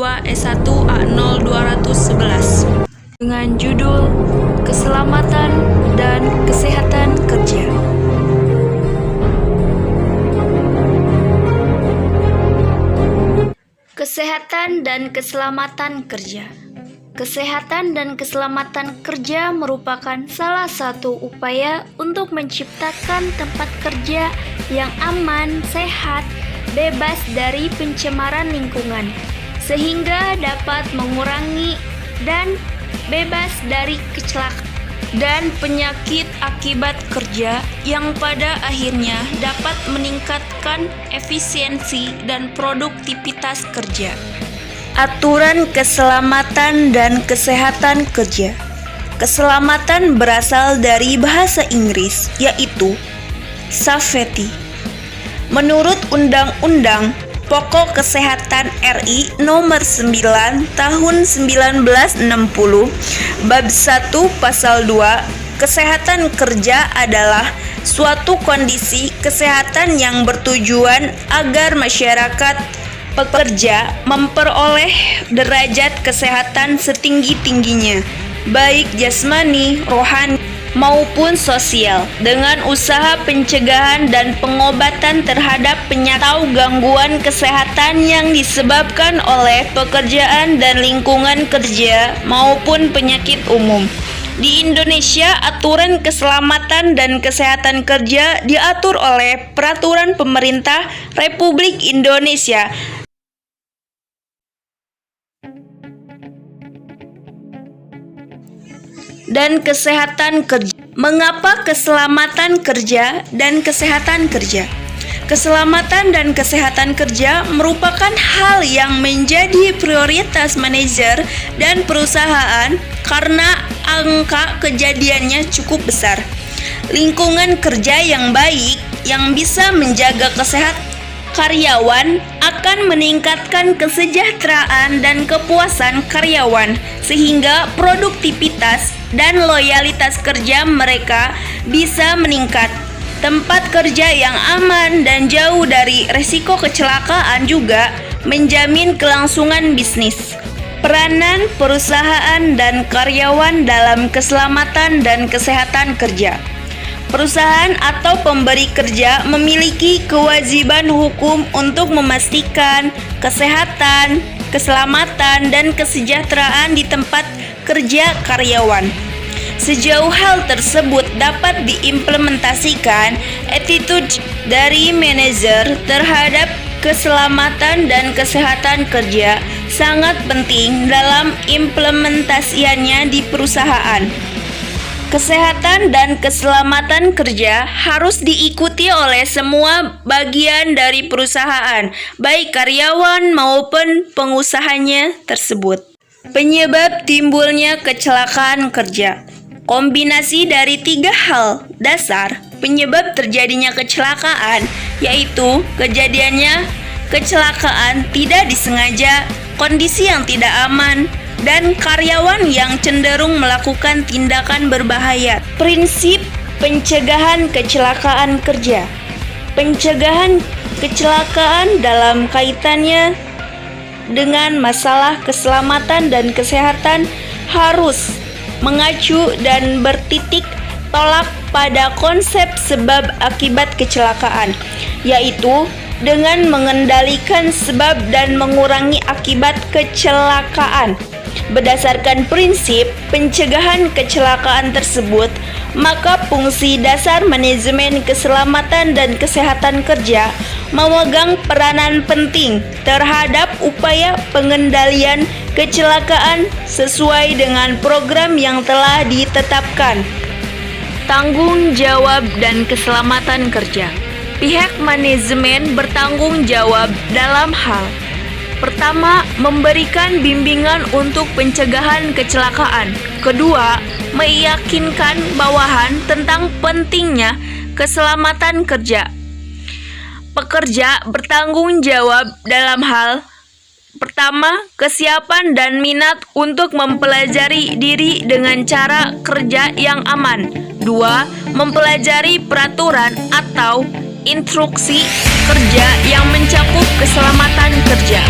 mahasiswa S1 A0211 dengan judul Keselamatan dan Kesehatan Kerja. Kesehatan dan keselamatan kerja. Kesehatan dan keselamatan kerja merupakan salah satu upaya untuk menciptakan tempat kerja yang aman, sehat, bebas dari pencemaran lingkungan, sehingga dapat mengurangi dan bebas dari kecelakaan dan penyakit akibat kerja yang pada akhirnya dapat meningkatkan efisiensi dan produktivitas kerja. Aturan keselamatan dan kesehatan kerja. Keselamatan berasal dari bahasa Inggris, yaitu safety. Menurut Undang-Undang Pokok Kesehatan RI Nomor 9 Tahun 1960, Bab 1 Pasal 2, kesehatan kerja adalah suatu kondisi kesehatan yang bertujuan agar masyarakat pekerja memperoleh derajat kesehatan setinggi-tingginya, baik jasmani, rohani, maupun sosial, dengan usaha pencegahan dan pengobatan terhadap penyakit atau gangguan kesehatan yang disebabkan oleh pekerjaan dan lingkungan kerja maupun penyakit umum. Di Indonesia, aturan keselamatan dan kesehatan kerja diatur oleh Peraturan Pemerintah Republik Indonesia dan kesehatan kerja. Mengapa keselamatan kerja dan kesehatan kerja? Keselamatan dan kesehatan kerja merupakan hal yang menjadi prioritas manajer dan perusahaan karena angka kejadiannya cukup besar. Lingkungan kerja yang baik yang bisa menjaga kesehatan karyawan akan meningkatkan kesejahteraan dan kepuasan karyawan, sehingga produktivitas dan loyalitas kerja mereka bisa meningkat. Tempat kerja yang aman dan jauh dari risiko kecelakaan juga menjamin kelangsungan bisnis. Peranan perusahaan dan karyawan dalam keselamatan dan kesehatan kerja. Perusahaan atau pemberi kerja memiliki kewajiban hukum untuk memastikan kesehatan, keselamatan, dan kesejahteraan di tempat kerja karyawan. Sejauh hal tersebut dapat diimplementasikan, attitude dari manajer terhadap keselamatan dan kesehatan kerja sangat penting dalam implementasiannya di perusahaan. Kesehatan dan keselamatan kerja harus diikuti oleh semua bagian dari perusahaan, baik karyawan maupun pengusahanya tersebut. Penyebab timbulnya kecelakaan kerja. Kombinasi dari 3 hal dasar penyebab terjadinya kecelakaan, yaitu kejadiannya kecelakaan tidak disengaja, kondisi yang tidak aman, dan karyawan yang cenderung melakukan tindakan berbahaya. Prinsip pencegahan kecelakaan kerja. Pencegahan kecelakaan dalam kaitannya dengan masalah keselamatan dan kesehatan harus mengacu dan bertitik tolak pada konsep sebab akibat kecelakaan, yaitu dengan mengendalikan sebab dan mengurangi akibat kecelakaan. Berdasarkan prinsip pencegahan kecelakaan tersebut, maka fungsi dasar manajemen keselamatan dan kesehatan kerja memegang peranan penting terhadap upaya pengendalian kecelakaan sesuai dengan program yang telah ditetapkan. Tanggung jawab dan keselamatan kerja. Pihak manajemen bertanggung jawab dalam hal: pertama, memberikan bimbingan untuk pencegahan kecelakaan. Kedua, meyakinkan bawahan tentang pentingnya keselamatan kerja. Pekerja bertanggung jawab dalam hal: pertama, kesiapan dan minat untuk mempelajari diri dengan cara kerja yang aman. Dua, mempelajari peraturan atau instruksi kerja yang mencakup keselamatan kerja.